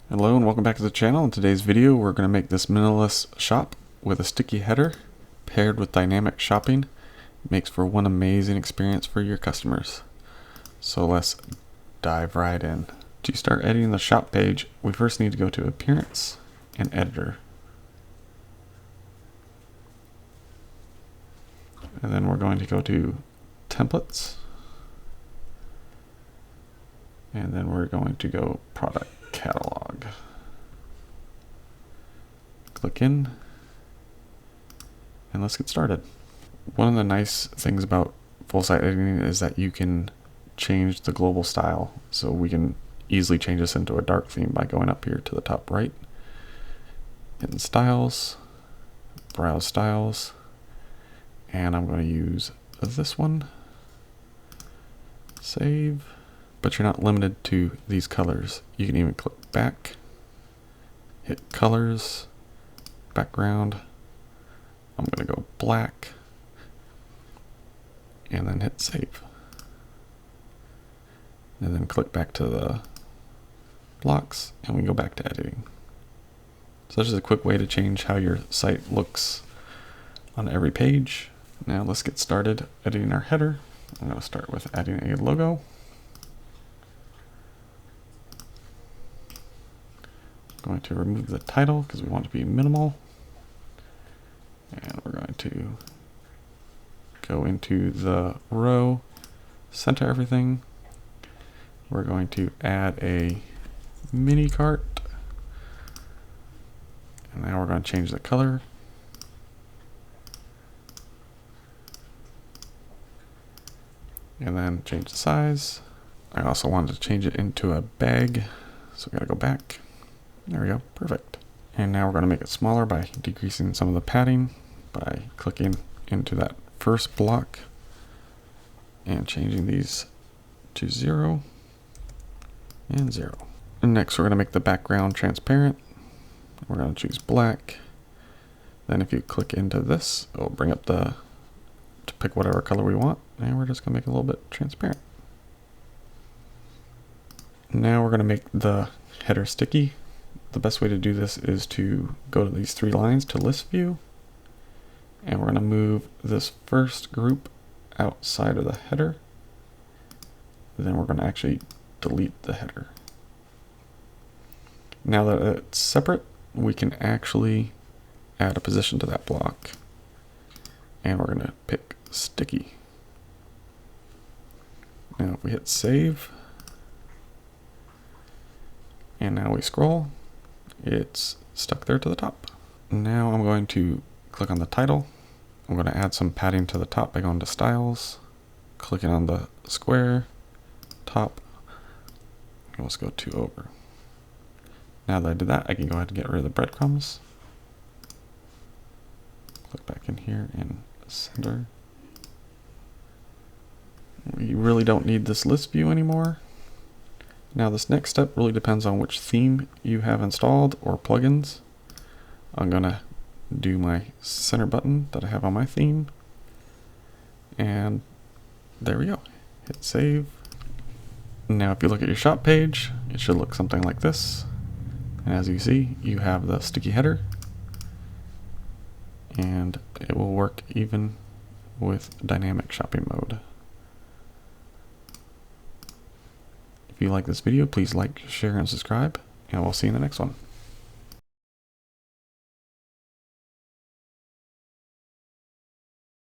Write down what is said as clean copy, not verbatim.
Hello and welcome back to the channel. In today's video we're going to make this minimalist shop with a sticky header paired with dynamic shopping. It makes for one amazing experience for your customers. So let's dive right in. To start editing the shop page, we first need to go to Appearance and Editor. And then we're going to go to Templates. And then we're going to go Product Catalog. Click in, and let's get started. One of the nice things about full site editing is that you can change the global style. So we can easily change this into a dark theme by going up here to the top right, hitting Styles, Browse Styles, and I'm going to use this one. Save. But you're not limited to these colors. You can even click back, hit colors, background. I'm going to go black, and then hit save. And then click back to the blocks, and we go back to editing. So this is a quick way to change how your site looks on every page. Now let's get started editing our header. I'm going to start with adding a logo. Going to remove the title because we want it to be minimal, and we're going to go into the row, center everything. We're going to add a mini cart, and now we're going to change the color, and then change the size. I also wanted to change it into a bag, so we got to go back. There we go, perfect. And now we're going to make it smaller by decreasing some of the padding by clicking into that first block and changing these to 0 and 0. And next we're going to make the background transparent. We're going to choose black. Then if you click into this, it'll bring up to pick whatever color we want, and we're just going to make it a little bit transparent. Now we're going to make the header sticky. The best way to do this is to go to these three lines to list view, and we're going to move this first group outside of the header. Then we're going to actually delete the header. Now that it's separate, we can actually add a position to that block, and we're going to pick sticky. Now if we hit save, and now we scroll, it's stuck there to the top. Now I'm going to click on the title. I'm going to add some padding to the top by going to Styles, clicking on the square, top, and let's go 2 over. Now that I did that, I can go ahead and get rid of the breadcrumbs. Click back in here and center. We really don't need this list view anymore. Now this next step really depends on which theme you have installed or plugins. I'm gonna do my center button that I have on my theme, and there we go. Hit save. Now if you look at your shop page, it should look something like this. And as you see, you have the sticky header, and it will work even with dynamic shopping mode. If you like this video, please like, share, and subscribe, and we'll see you in the next one.